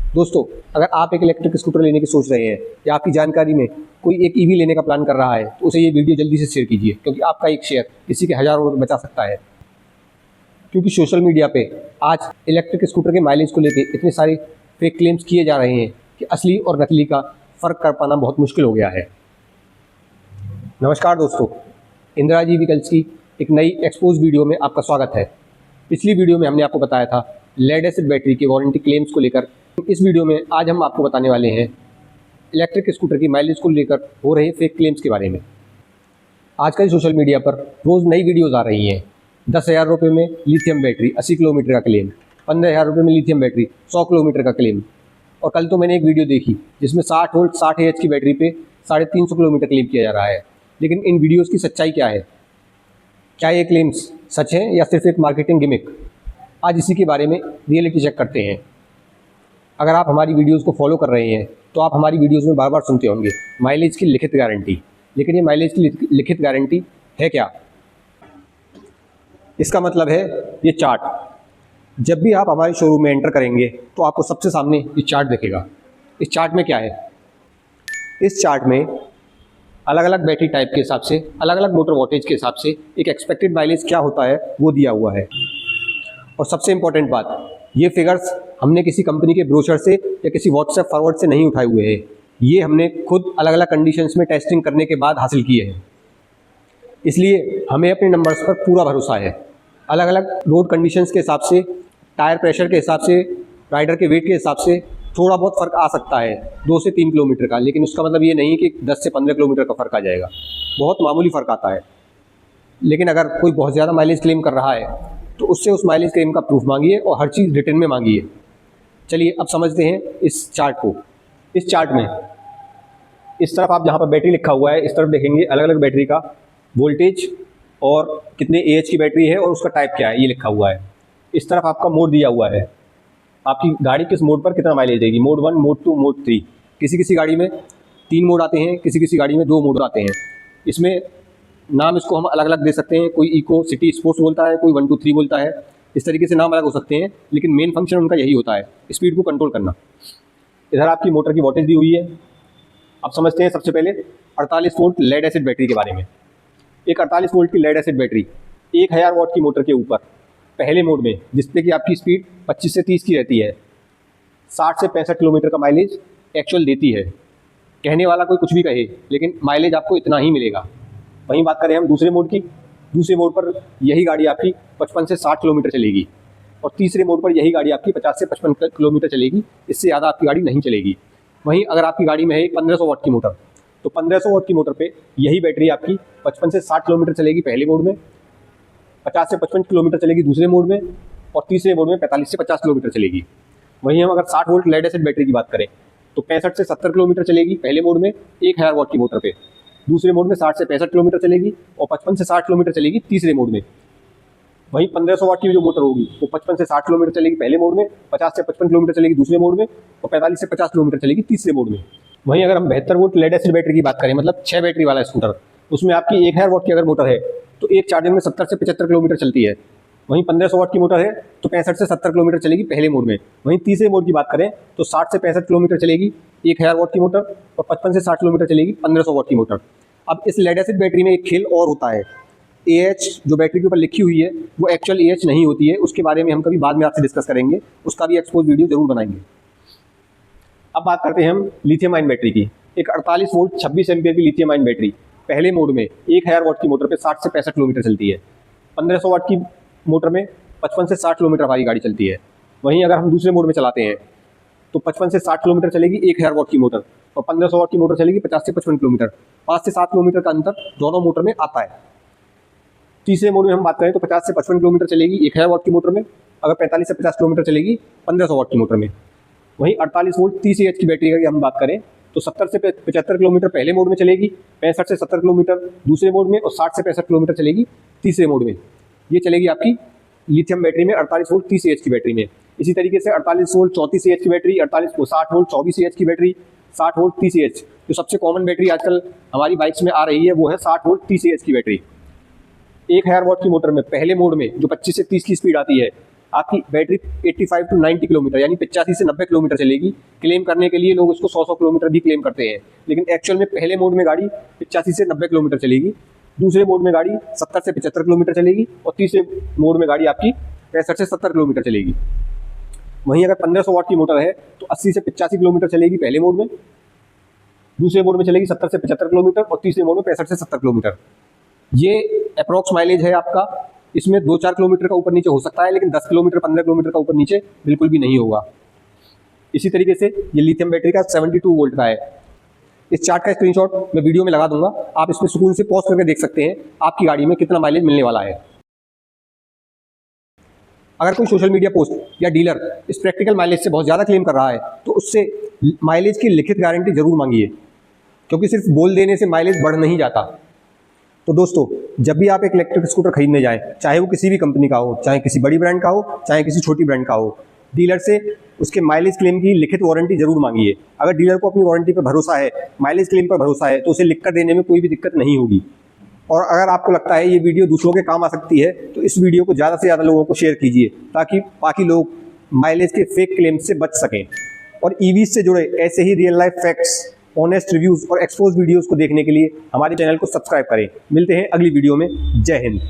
दोस्तों, अगर आप एक इलेक्ट्रिक स्कूटर लेने की सोच रहे हैं या आपकी जानकारी में कोई एक ईवी लेने का प्लान कर रहा है तो उसे ये वीडियो जल्दी से शेयर कीजिए, क्योंकि आपका एक शेयर किसी के हज़ारों रुपये बचा सकता है। क्योंकि सोशल मीडिया पे आज इलेक्ट्रिक स्कूटर के माइलेज को लेकर इतने सारे फेक क्लेम्स किए जा रहे हैं कि असली और नकली का फ़र्क कर पाना बहुत मुश्किल हो गया है। नमस्कार दोस्तों, इंदिरा जी व्हीकल्स की एक नई एक्सपोज वीडियो में आपका स्वागत है। पिछली वीडियो में हमने आपको बताया था लेड एसिड बैटरी के वारंटी क्लेम्स को लेकर। इस वीडियो में आज हम आपको बताने वाले हैं इलेक्ट्रिक स्कूटर की माइलेज को लेकर हो रहे फेक क्लेम्स के बारे में। आजकल सोशल मीडिया पर रोज़ नई वीडियोज़ आ रही हैं। 10,000 रुपये में लिथियम बैटरी 80 किलोमीटर का क्लेम, 15,000 रुपये में लिथियम बैटरी 100 किलोमीटर का क्लेम। और कल तो मैंने एक वीडियो देखी जिसमें 60 वोल्ट 60 AH की बैटरी पे 350 किलोमीटर क्लेम किया जा रहा है। लेकिन इन वीडियोज़ की सच्चाई क्या है? क्या ये क्लेम्स सच हैं या सिर्फ एक मार्केटिंग गिमिक? आज इसी के बारे में रियलिटी चेक करते हैं। अगर आप हमारी वीडियोज़ को फॉलो कर रहे हैं तो आप हमारी वीडियोज़ में बार बार सुनते होंगे माइलेज की लिखित गारंटी। लेकिन ये माइलेज की लिखित गारंटी है क्या? इसका मतलब है ये चार्ट। जब भी आप हमारे शोरूम में एंटर करेंगे तो आपको सबसे सामने ये चार्ट दिखेगा। इस चार्ट में क्या है? इस चार्ट में अलग अलग बैटरी टाइप के हिसाब से, अलग अलग मोटर वोल्टेज के हिसाब से एक एक्सपेक्टेड माइलेज क्या होता है वो दिया हुआ है। और सबसे इम्पॉर्टेंट बात, ये फिगर्स हमने किसी कंपनी के ब्रोशर से या किसी व्हाट्सएप फॉरवर्ड से नहीं उठाए हुए हैं। ये हमने खुद अलग अलग कंडीशंस में टेस्टिंग करने के बाद हासिल किए हैं। इसलिए हमें अपने नंबर्स पर पूरा भरोसा है। अलग अलग रोड कंडीशंस के हिसाब से, टायर प्रेशर के हिसाब से, राइडर के वेट के हिसाब से थोड़ा बहुत फ़र्क आ सकता है 2 से 3 किलोमीटर का। लेकिन उसका मतलब ये नहीं कि 10 से 15 किलोमीटर का फ़र्क आ जाएगा। बहुत मामूली फ़र्क आता है। लेकिन अगर कोई बहुत ज़्यादा माइलेज क्लेम कर रहा है तो उससे उस माइलेज क्लेम का प्रूफ मांगिए और हर चीज़ रिटर्न में मांगिए। चलिए अब समझते हैं इस चार्ट को। इस चार्ट में इस तरफ आप जहाँ पर बैटरी लिखा हुआ है, इस तरफ देखेंगे अलग अलग बैटरी का वोल्टेज और कितने AH की बैटरी है और उसका टाइप क्या है ये लिखा हुआ है। इस तरफ आपका मोड दिया हुआ है, आपकी गाड़ी किस मोड पर कितना माइलेज देगी। Mode 1, mode 2, mode 3। किसी किसी गाड़ी में 3 मोड आते हैं, किसी किसी गाड़ी में 2 मोड आते हैं। इसमें नाम इसको हम अलग अलग दे सकते हैं। कोई इको, सिटी, स्पोर्ट्स बोलता है, कोई 1, 2, 3 बोलता है। इस तरीके से नाम अलग हो सकते हैं, लेकिन मेन फंक्शन उनका यही होता है, स्पीड को कंट्रोल करना। इधर आपकी मोटर की वोल्टेज दी हुई है। अब समझते हैं सबसे पहले 48 वोल्ट लेड एसिड बैटरी के बारे में। एक 48 वोल्ट की लेड एसिड बैटरी 1000 वाट की मोटर के ऊपर पहले मोड में, जिसपे कि आपकी स्पीड 25 से 30 की रहती है, 60 से 65 किलोमीटर का माइलेज एक्चुअल देती है। कहने वाला कोई कुछ भी कहे, लेकिन माइलेज आपको इतना ही मिलेगा। वहीं बात करें हम दूसरे मोड की, दूसरे मोड पर यही गाड़ी आपकी 55 से 60 किलोमीटर चलेगी और तीसरे मोड पर यही गाड़ी आपकी 50 से 55 किलोमीटर चलेगी। इससे ज़्यादा आपकी गाड़ी नहीं चलेगी। वहीं अगर आपकी गाड़ी में है 1500 वाट की मोटर, तो 1500 वाट की मोटर पे यही बैटरी आपकी 55 से 60 किलोमीटर चलेगी पहले मोड में, 50 से 55 किलोमीटर चलेगी दूसरे मोड में और तीसरे मोड में 45 से 50 किलोमीटर चलेगी। वहीं हम अगर 60 वोल्ट लेड एसिड बैटरी की बात करें तो 65 से 70 किलोमीटर चलेगी पहले मोड में 1000 वाट की मोटर पे, दूसरे मोड में 60 से 65 किलोमीटर चलेगी और 55 से 60 किलोमीटर चलेगी तीसरे मोड में। वहीं 1500 वाट की जो मोटर होगी वो 55 से 60 किलोमीटर चलेगी पहले मोड में, 50 से 55 किलोमीटर चलेगी दूसरे मोड में और 45 से 50 किलोमीटर चलेगी तीसरे मोड में। वहीं अगर हम 72 वोल्ट लेड एसिड बैटरी की बात करें, मतलब 6 बैटरी वाला स्कूटर, उसमें आपकी 1000 वाट की अगर मोटर है तो एक चार्जिंग में 70 से 75 किलोमीटर चलती है। वहीं 1500 वाट की मोटर है तो 65 से 70 किलोमीटर चलेगी पहले मोड में। वहीं तीसरे मोड की बात करें तो 60 से 65 किलोमीटर चलेगी 1000 वाट की मोटर और 55 से 60 किलोमीटर चलेगी 1500 वाट की मोटर। अब इस लेड एसिड बैटरी में एक खेल और होता है। AH जो बैटरी के ऊपर लिखी हुई है वो एक्चुअल AH नहीं होती है। उसके बारे में हम कभी बाद में आपसे डिस्कस करेंगे, उसका भी एक्सपोज वीडियो जरूर बनाएंगे। अब बात करते हैं हम लिथियम आयन बैटरी की। एक 48 वोल्ट 26 एम्पियर की लिथियम आयन बैटरी पहले मोड में 1000 वाट की मोटर पे 60 से 65 किलोमीटर चलती है। 1500 वाट की मोटर में 55 से 60 किलोमीटर हमारी गाड़ी चलती है। वहीं अगर हम दूसरे मोड में चलाते हैं तो 55 से 60 किलोमीटर चलेगी 1000 वाट की मोटर और 1500 वाट की मोटर चलेगी 50 से 55 किलोमीटर। 5 से 7 किलोमीटर का अंतर दोनों मोटर में आता है। तीसरे मोड में हम बात करें तो 50 से 55 किलोमीटर चलेगी 1000 वाट की मोटर में, अगर 45 से 50 किलोमीटर चलेगी 1500 वाट की मोटर में। वहीं 48 वोल्ट 30 AH की बैटरी की हम बात करें तो 70 से 75 किलोमीटर पहले मोड में चलेगी, 65 से 70 किलोमीटर दूसरे मोड में और 60 से 65 किलोमीटर चलेगी तीसरे मोड में। ये चलेगी आपकी लिथियम बैटरी में 48 वोल्ट 30 AH की बैटरी में। इसी तरीके से 48 वोल्ट 34 AH की बैटरी, 60 वोल्ट 24 AH की बैटरी, 60 वोल्ट 30 AH। जो सबसे कॉमन बैटरी आजकल हमारी बाइक्स में आ रही है वो है 60 वोल्ट 30 AH की बैटरी। 1000 वाट की मोटर में पहले मोड में जो 25 से 30 की स्पीड आती है आपकी बैटरी 85 to 90 किलोमीटर यानी 85 से 90 किलोमीटर चलेगी। क्लेम करने के लिए लोग उसको 100 किलोमीटर भी क्लेम करते हैं, लेकिन एक्चुअल में पहले मोड में गाड़ी 85 से 90 किलोमीटर चलेगी, दूसरे मोड में गाड़ी 70 से 75 किलोमीटर चलेगी और तीसरे मोड में गाड़ी आपकी 65 से 70 किलोमीटर चलेगी। वहीं अगर 1500 वाट की मोटर है तो 80 से 85 किलोमीटर चलेगी पहले मोड में, दूसरे मोड में चलेगी 70 से 75 किलोमीटर और तीसरे मोड में 65 से 70 किलोमीटर। ये अप्रॉक्स माइलेज है आपका। इसमें 2-4 किलोमीटर का ऊपर नीचे हो सकता है, लेकिन 10 किलोमीटर 15 किलोमीटर का ऊपर नीचे बिल्कुल भी नहीं होगा। इसी तरीके से ये लिथियम बैटरी का 72 वोल्ट का है। इस चार्ट का स्क्रीनशॉट मैं वीडियो में लगा दूंगा, आप इसमें सुकून से पॉज करके देख सकते हैं आपकी गाड़ी में कितना माइलेज मिलने वाला है। अगर कोई सोशल मीडिया पोस्ट या डीलर इस प्रैक्टिकल माइलेज से बहुत ज़्यादा क्लेम कर रहा है तो उससे माइलेज की लिखित गारंटी जरूर मांगिए, क्योंकि सिर्फ बोल देने से माइलेज बढ़ नहीं जाता। तो दोस्तों, जब भी आप एक इलेक्ट्रिक स्कूटर खरीदने जाएं, चाहे वो किसी भी कंपनी का हो, चाहे किसी बड़ी ब्रांड का हो, चाहे किसी छोटी ब्रांड का हो, डीलर से उसके माइलेज क्लेम की लिखित वारंटी जरूर मांगिए। अगर डीलर को अपनी वारंटी पर भरोसा है, माइलेज क्लेम पर भरोसा है, तो उसे लिखकर देने में कोई भी दिक्कत नहीं होगी। और अगर आपको लगता है ये वीडियो दूसरों के काम आ सकती है तो इस वीडियो को ज़्यादा से ज़्यादा लोगों को शेयर कीजिए, ताकि बाकी लोग माइलेज के फेक क्लेम से बच सकें। और ईवीज से जुड़े ऐसे ही real life facts, honest reviews और एक्सपोज वीडियोज़ को देखने के लिए हमारे चैनल को सब्सक्राइब करें। मिलते हैं अगली वीडियो में। जय हिंद।